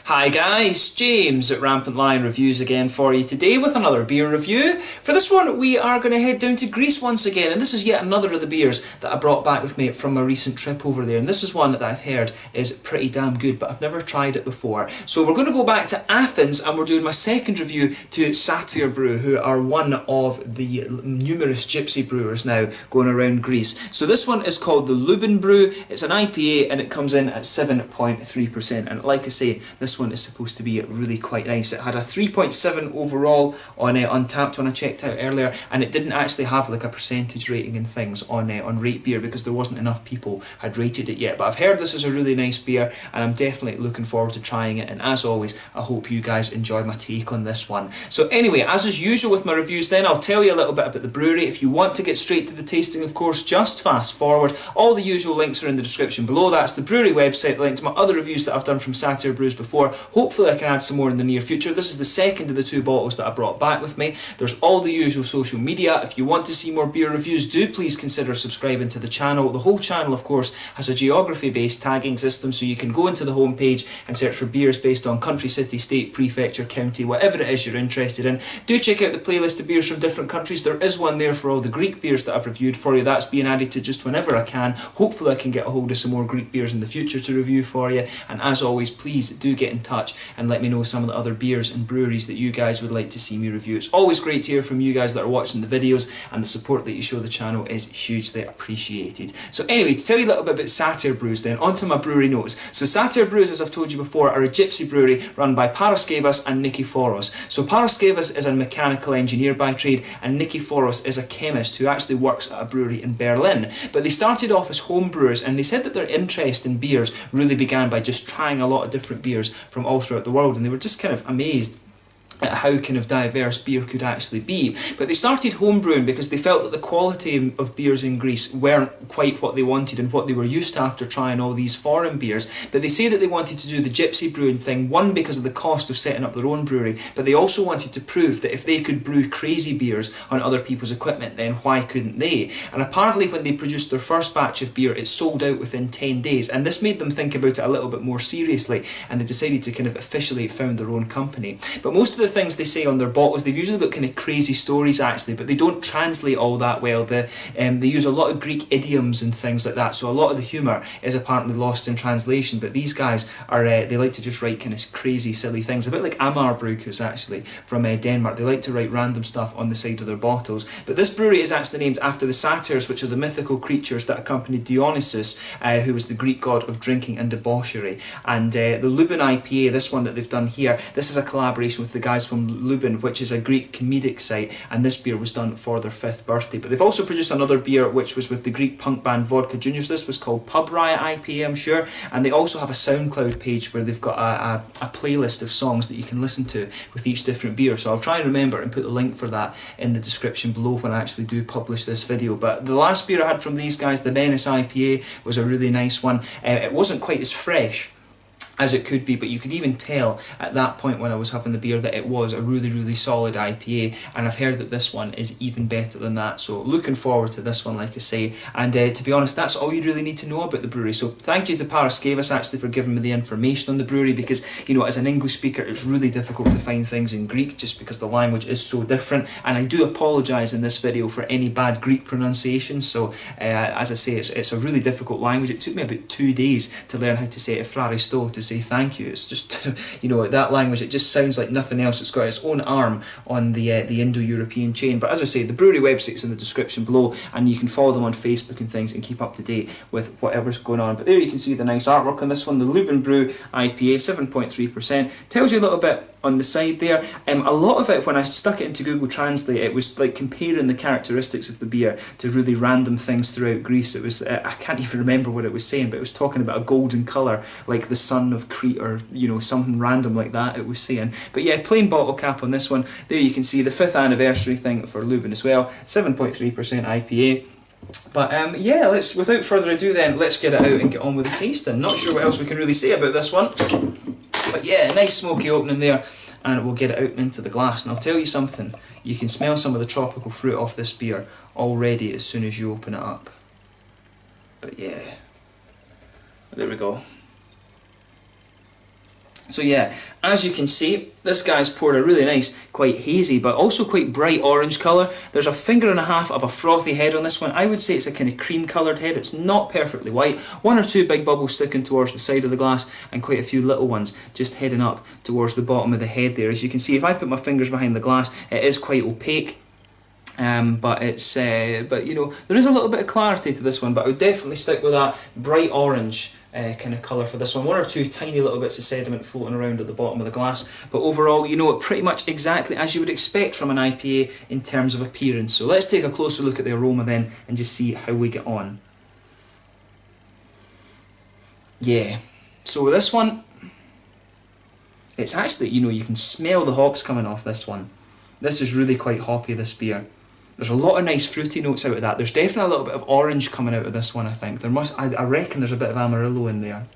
Hi guys, James at RampantLionReviews again for you today with another beer review. For this one we are going to head down to Greece once again, and this is yet another of the beers that I brought back with me from my recent trip over there, and this is one that I've heard is pretty damn good, but I've never tried it before. So we're going to go back to Athens and we're doing my second review to Satyr Brew, who are one of the numerous gypsy brewers now going around Greece. So this one is called the Luben Brew. It's an IPA and it comes in at 7.3%, and like I say, this one is supposed to be really quite nice. It had a 3.7 overall on Untappd when I checked out earlier, and it didn't actually have like a percentage rating and things on Rate Beer because there wasn't enough people had rated it yet. But I've heard this is a really nice beer and I'm definitely looking forward to trying it, and as always I hope you guys enjoy my take on this one. So anyway, as is usual with my reviews then, I'll tell you a little bit about the brewery. If you want to get straight to the tasting, of course, just fast forward. All the usual links are in the description below. That's the brewery website, the link to my other reviews that I've done from Satyr Brews before. Hopefully I can add some more in the near future. This is the second of the two bottles that I brought back with me. There's all the usual social media. If you want to see more beer reviews, do please consider subscribing to the channel. The whole channel, of course, has a geography-based tagging system, so you can go into the homepage and search for beers based on country, city, state, prefecture, county, whatever it is you're interested in. Do check out the playlist of beers from different countries. There is one there for all the Greek beers that I've reviewed for you. That's being added to just whenever I can. Hopefully I can get a hold of some more Greek beers in the future to review for you. And as always, please do get in touch and let me know some of the other beers and breweries that you guys would like to see me review. It's always great to hear from you guys that are watching the videos, and the support that you show the channel is hugely appreciated. So anyway, to tell you a little bit about Satyr Brews then, onto my brewery notes. So Satyr Brews, as I've told you before, are a gypsy brewery run by Paraskevas and Nikiforos. So Paraskevas is a mechanical engineer by trade, and Nikiforos is a chemist who actually works at a brewery in Berlin. But they started off as home brewers, and they said that their interest in beers really began by just trying a lot of different beers from all throughout the world, and they were just kind of amazed at how kind of diverse beer could actually be. But they started homebrewing because they felt that the quality of beers in Greece weren't quite what they wanted and what they were used to after trying all these foreign beers. But they say that they wanted to do the gypsy brewing thing, one, because of the cost of setting up their own brewery, but they also wanted to prove that if they could brew crazy beers on other people's equipment, then why couldn't they? And apparently when they produced their first batch of beer, it sold out within 10 days, and this made them think about it a little bit more seriously, and they decided to kind of officially found their own company. But most of the things they say on their bottles, they've usually got kind of crazy stories actually, but they don't translate all that well. They use a lot of Greek idioms and things like that, so a lot of the humour is apparently lost in translation. But these guys are, they like to just write kind of crazy silly things, a bit like Amar Brewkus actually from Denmark. They like to write random stuff on the side of their bottles. But this brewery is actually named after the satyrs, which are the mythical creatures that accompanied Dionysus, who was the Greek god of drinking and debauchery. And the Luben IPA, this one that they've done here, this is a collaboration with the guys from Luben, which is a Greek comedic site, and this beer was done for their 5th birthday. But they've also produced another beer which was with the Greek punk band Vodka Juniors. This was called Pub Riot IPA, I'm sure, and they also have a SoundCloud page where they've got a playlist of songs that you can listen to with each different beer. So I'll try and remember and put the link for that in the description below when I actually do publish this video. But the last beer I had from these guys, the Menace IPA, was a really nice one. It wasn't quite as fresh as it could be, but you could even tell at that point when I was having the beer that it was a really solid IPA, and I've heard that this one is even better than that. So looking forward to this one, like I say. And to be honest, that's all you really need to know about the brewery. So thank you to Paraskevas actually for giving me the information on the brewery, because, you know, as an English speaker it's really difficult to find things in Greek just because the language is so different, and I do apologise in this video for any bad Greek pronunciations. So as I say, it's a really difficult language. It took me about 2 days to learn how to say Efraristo, to say thank you. It's just, you know, that language, it just sounds like nothing else. It's got its own arm on the Indo-European chain. But as I say, the brewery website's in the description below, and you can follow them on Facebook and things and keep up to date with whatever's going on. But there you can see the nice artwork on this one, the Luben Brew IPA, 7.3%. Tells you a little bit on the side there. A lot of it, when I stuck it into Google Translate, it was like comparing the characteristics of the beer to really random things throughout Greece. It was, I can't even remember what it was saying, but it was talking about a golden colour like the sun of Crete, or, you know, something random like that it was saying. But yeah, plain bottle cap on this one. There you can see the 5th anniversary thing for Luben as well, 7.3% IPA. But yeah, without further ado then, let's get it out and get on with the tasting. Not sure what else we can really say about this one, but yeah, nice smoky opening there, and we'll get it out into the glass. And I'll tell you something, you can smell some of the tropical fruit off this beer already as soon as you open it up. But yeah, there we go. So yeah, as you can see, this guy's poured a really nice, quite hazy, but also quite bright orange colour. There's a finger and a half of a frothy head on this one. I would say it's a kind of cream coloured head. It's not perfectly white. One or two big bubbles sticking towards the side of the glass, and quite a few little ones just heading up towards the bottom of the head there. As you can see, if I put my fingers behind the glass, it is quite opaque. But you know, there is a little bit of clarity to this one, but I would definitely stick with that bright orange kind of colour for this one. One or two tiny little bits of sediment floating around at the bottom of the glass, but overall, you know, it pretty much exactly as you would expect from an IPA in terms of appearance. So let's take a closer look at the aroma then and just see how we get on. Yeah, so with this one, it's actually, you know, you can smell the hops coming off this one. This is really quite hoppy, this beer. There's a lot of nice fruity notes out of that. There's definitely a little bit of orange coming out of this one, I think. I reckon there's a bit of Amarillo in there.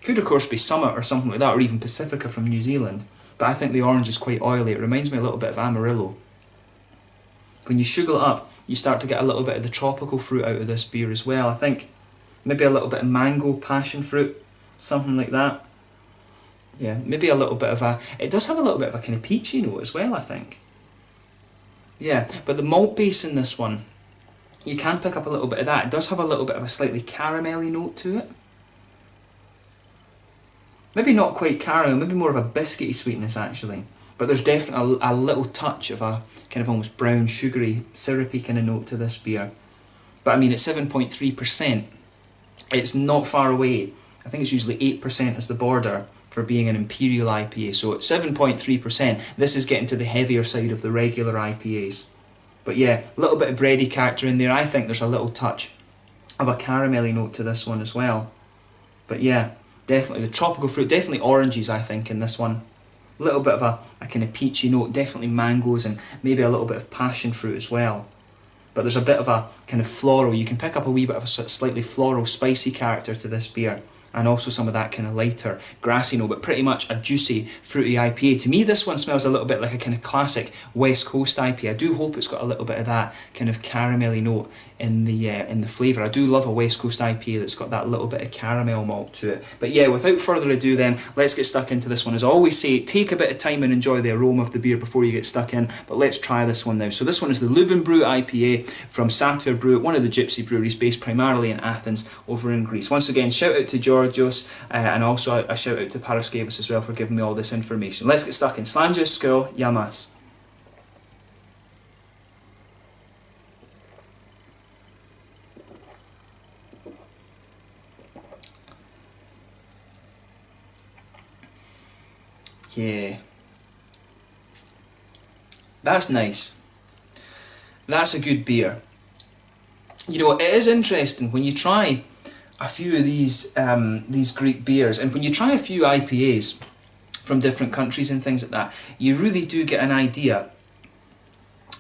Could of course be Summit or something like that, or even Pacifica from New Zealand. But I think the orange is quite oily. It reminds me a little bit of Amarillo. When you sugar it up, you start to get a little bit of the tropical fruit out of this beer as well. I think maybe a little bit of mango, passion fruit, something like that. Yeah, maybe a little bit of a... It does have a little bit of a kind of peachy note as well, I think. Yeah, but the malt base in this one, you can pick up a little bit of that. It does have a little bit of a slightly caramelly note to it. Maybe not quite caramel, maybe more of a biscuity sweetness actually. But there's definitely a little touch of a kind of almost brown, sugary, syrupy kind of note to this beer. But I mean, at 7.3%, it's not far away. I think it's usually 8% as the border for being an Imperial IPA. So at 7.3%, this is getting to the heavier side of the regular IPAs. But yeah, a little bit of bready character in there. I think there's a little touch of a caramelly note to this one as well. But yeah, definitely the tropical fruit, definitely oranges I think in this one. A little bit of a kind of peachy note, definitely mangoes and maybe a little bit of passion fruit as well. But there's a bit of a kind of floral, you can pick up a wee bit of a slightly floral, spicy character to this beer. And also some of that kind of lighter, grassy note, but pretty much a juicy, fruity IPA. To me, this one smells a little bit like a kind of classic West Coast IPA. I do hope it's got a little bit of that kind of caramelly note in the flavour. I do love a West Coast IPA that's got that little bit of caramel malt to it. But yeah, without further ado then, let's get stuck into this one. As I always say, take a bit of time and enjoy the aroma of the beer before you get stuck in, but let's try this one now. So this one is the Luben Brew IPA from Satyr Brew, one of the gypsy breweries based primarily in Athens over in Greece. Once again, shout out to Georgios and also a shout out to Paraskevas as well for giving me all this information. Let's get stuck in. Slanja, Skull, Yamas. Yeah, that's nice. That's a good beer. You know, it is interesting when you try a few of these Greek beers, and when you try a few IPAs from different countries and things like that, you really do get an idea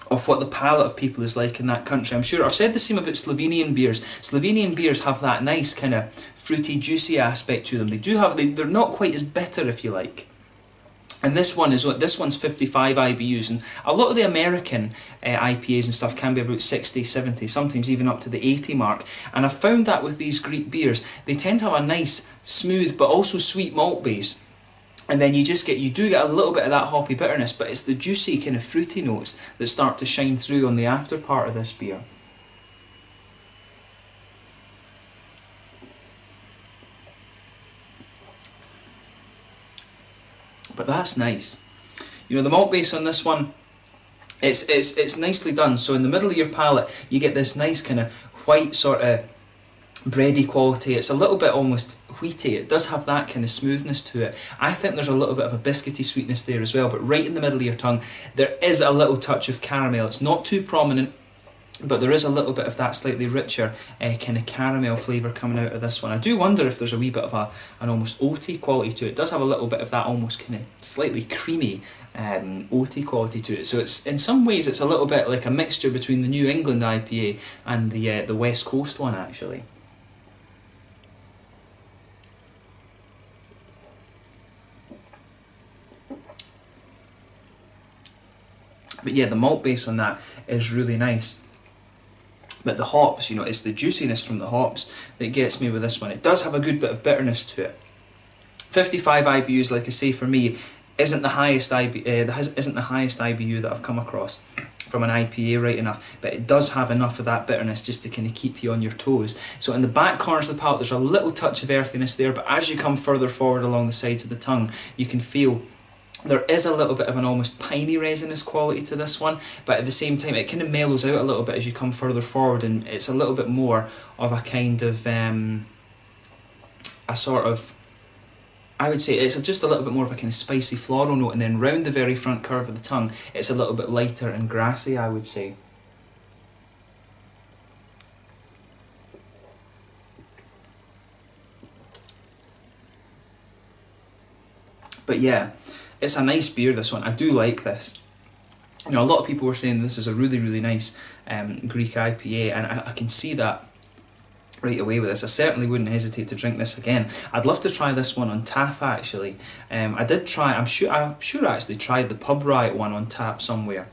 of what the palate of people is like in that country. I'm sure I've said the same about Slovenian beers. Slovenian beers have that nice kind of fruity, juicy aspect to them. They do have, they're not quite as bitter, if you like. And this one's 55 IBUs, and a lot of the American IPAs and stuff can be about 60, 70, sometimes even up to the 80 mark. And I've found that with these Greek beers, they tend to have a nice, smooth, but also sweet malt base. And then you do get a little bit of that hoppy bitterness, but it's the juicy kind of fruity notes that start to shine through on the after part of this beer. But that's nice. You know, the malt base on this one, it's nicely done. So in the middle of your palate, you get this nice kind of white sort of bready quality. It's a little bit almost wheaty. It does have that kind of smoothness to it. I think there's a little bit of a biscuity sweetness there as well, but right in the middle of your tongue, there is a little touch of caramel. It's not too prominent, but there is a little bit of that slightly richer kind of caramel flavour coming out of this one. I do wonder if there's a wee bit of an almost oaty quality to it. It does have a little bit of that almost kind of slightly creamy oaty quality to it. So it's in some ways it's a little bit like a mixture between the New England IPA and the West Coast one actually. But yeah, the malt base on that is really nice. But the hops, you know, it's the juiciness from the hops that gets me with this one. It does have a good bit of bitterness to it. 55 IBUs, like I say, for me, isn't the highest IBU that I've come across from an IPA right enough, but it does have enough of that bitterness just to kind of keep you on your toes. So in the back corners of the palate, there's a little touch of earthiness there, but as you come further forward along the sides of the tongue, you can feel there is a little bit of an almost piney resinous quality to this one, but at the same time it kind of mellows out a little bit as you come further forward, and it's a little bit more of a kind of a sort of, I would say it's just a little bit more of a kind of spicy floral note, and then round the very front curve of the tongue it's a little bit lighter and grassy, I would say. But yeah, it's a nice beer, this one. I do like this. You know, a lot of people were saying this is a really, really nice Greek IPA, and I can see that right away with this. I certainly wouldn't hesitate to drink this again. I'd love to try this one on tap, actually. I did try, I'm sure I actually tried the Pub Riot one on tap somewhere.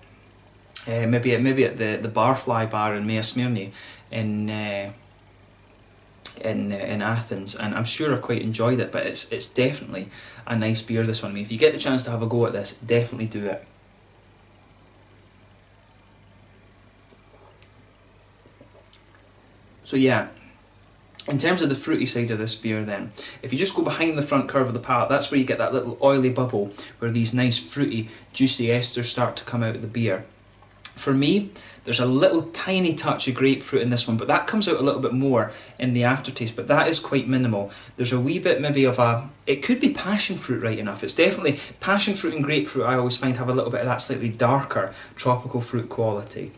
Maybe at the Barfly bar in Mea Smyrni in Athens, and I'm sure I quite enjoyed it, but it's definitely a nice beer, this one. I mean, if you get the chance to have a go at this, definitely do it. So yeah, in terms of the fruity side of this beer then, if you just go behind the front curve of the palate, that's where you get that little oily bubble where these nice fruity, juicy esters start to come out of the beer. For me, there's a little tiny touch of grapefruit in this one, but that comes out a little bit more in the aftertaste, but that is quite minimal. There's a wee bit maybe of a, it could be passion fruit right enough. It's definitely passion fruit and grapefruit. I always find have a little bit of that slightly darker tropical fruit quality.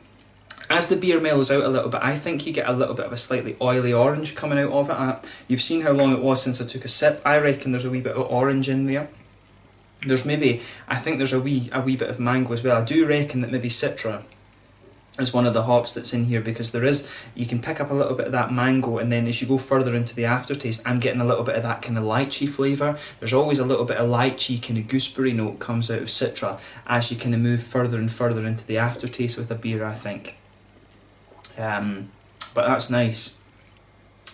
As the beer mellows out a little bit, I think you get a little bit of a slightly oily orange coming out of it. You've seen how long it was since I took a sip. I reckon there's a wee bit of orange in there. There's maybe, I think there's a wee bit of mango as well. I do reckon that maybe Citra is one of the hops that's in here, because there is, you can pick up a little bit of that mango, and then as you go further into the aftertaste, I'm getting a little bit of that kind of lychee flavour. There's always a little bit of lychee kind of gooseberry note comes out of Citra as you kind of move further and further into the aftertaste with a beer, I think. But that's nice.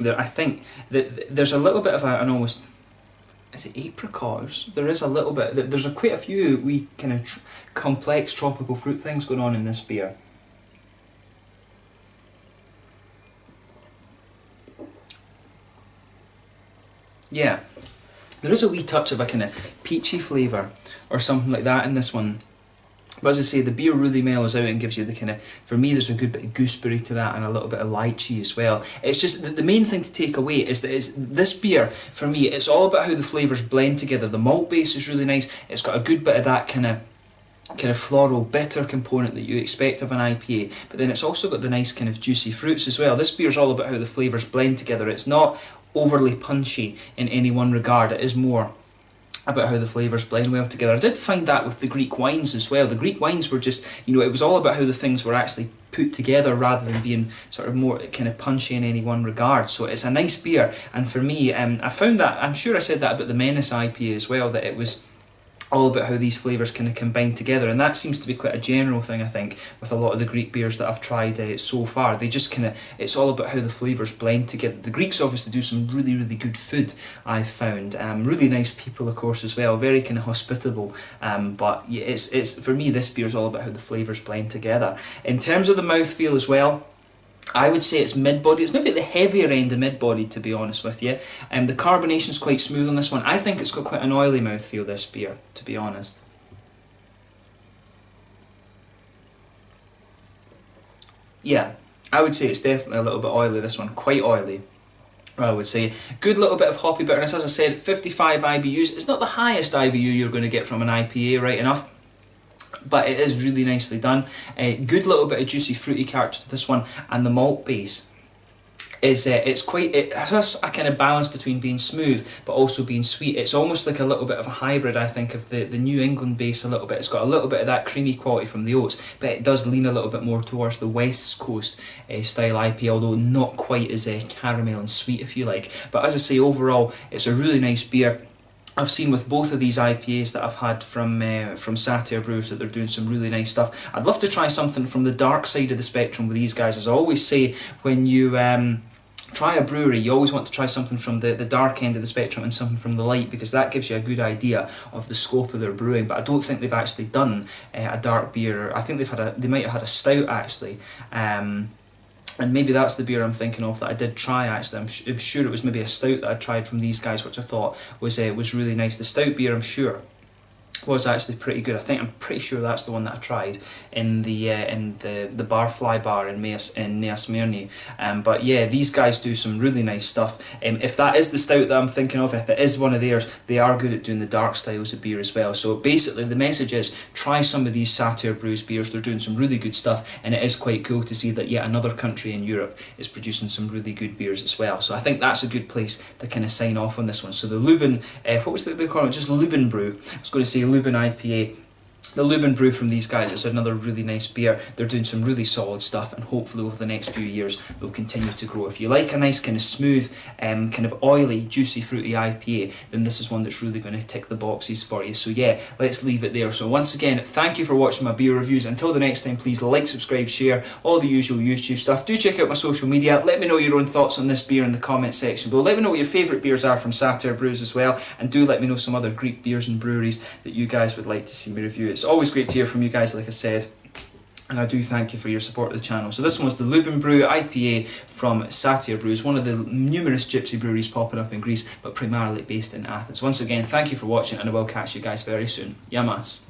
I think that there's a little bit of an almost, is it apricots? There is a little bit, there's quite a few wee kind of complex tropical fruit things going on in this beer. Yeah, there is a wee touch of a kind of peachy flavour or something like that in this one. But as I say, the beer really mellows out and gives you the kind of, for me there's a good bit of gooseberry to that and a little bit of lychee as well. It's just, the main thing to take away is that this beer, for me, it's all about how the flavours blend together. The malt base is really nice, it's got a good bit of that kind of floral bitter component that you expect of an IPA, but then it's also got the nice kind of juicy fruits as well. This beer's all about how the flavours blend together. It's not overly punchy in any one regard, it is more about how the flavours blend well together. I did find that with the Greek wines as well. The Greek wines were just, you know, it was all about how the things were actually put together rather than being sort of more kind of punchy in any one regard. So it's a nice beer, and for me, I found that, I'm sure I said that about the Menace IPA as well, that it was all about how these flavours kind of combine together, and that seems to be quite a general thing, I think, with a lot of the Greek beers that I've tried so far. They just kind of, it's all about how the flavours blend together. The Greeks obviously do some really, really good food, I've found. Really nice people, of course, as well, very kind of hospitable, but yeah, it's for me, this beer is all about how the flavours blend together. In terms of the mouthfeel as well, I would say it's mid-body. It's maybe at the heavier end of mid-body, to be honest with you. The carbonation's quite smooth on this one. I think it's got quite an oily mouthfeel, this beer, to be honest. Yeah, I would say it's definitely a little bit oily, this one. Quite oily, I would say. Good little bit of hoppy bitterness. As I said, 55 IBUs. It's not the highest IBU you're going to get from an IPA, right enough, but it is really nicely done. Good little bit of juicy fruity character to this one, and the malt base is it has a kind of balance between being smooth but also being sweet. It's almost like a little bit of a hybrid, I think, of the New England base a little bit. It's got a little bit of that creamy quality from the oats, but it does lean a little bit more towards the West Coast style IPA, although not quite as caramel and sweet, if you like. But as I say, overall, it's a really nice beer. I've seen with both of these IPAs that I've had from Satyr Brews that they're doing some really nice stuff. I'd love to try something from the dark side of the spectrum with these guys. As I always say, when you try a brewery, you always want to try something from the dark end of the spectrum and something from the light, because that gives you a good idea of the scope of their brewing. But I don't think they've actually done a dark beer. I think they might have had a stout actually, and maybe that's the beer I'm thinking of that I did try actually. I'm sure it was maybe a stout that I tried from these guys, which I thought was really nice. The stout beer, I'm sure, was actually pretty good. I'm pretty sure that's the one that I tried in the Barfly bar in Nea Smyrni. But yeah, these guys do some really nice stuff. If that is the stout that I'm thinking of, if it is one of theirs, they are good at doing the dark styles of beer as well. So basically the message is, try some of these Satyr Brews beers. They're doing some really good stuff, and it is quite cool to see that yet another country in Europe is producing some really good beers as well. So I think that's a good place to kind of sign off on this one. So the Luben, what was they call it? Just Luben Brew. I was going to say Luben IPA. The Luben Brew from these guys is another really nice beer. They're doing some really solid stuff, and hopefully over the next few years they'll continue to grow. If you like a nice kind of smooth, kind of oily, juicy, fruity IPA, then this is one that's really going to tick the boxes for you. So yeah, let's leave it there. So once again, thank you for watching my beer reviews. Until the next time, please like, subscribe, share, all the usual YouTube stuff. Do check out my social media. Let me know your own thoughts on this beer in the comment section below. Let me know what your favourite beers are from Satyr Brews as well, and do let me know some other Greek beers and breweries that you guys would like to see me review. It's always great to hear from you guys, like I said, and I do thank you for your support of the channel. So this one was the Luben Brew IPA from Satyr Brews, one of the numerous gypsy breweries popping up in Greece, but primarily based in Athens. Once again, thank you for watching, and I will catch you guys very soon. Yamas.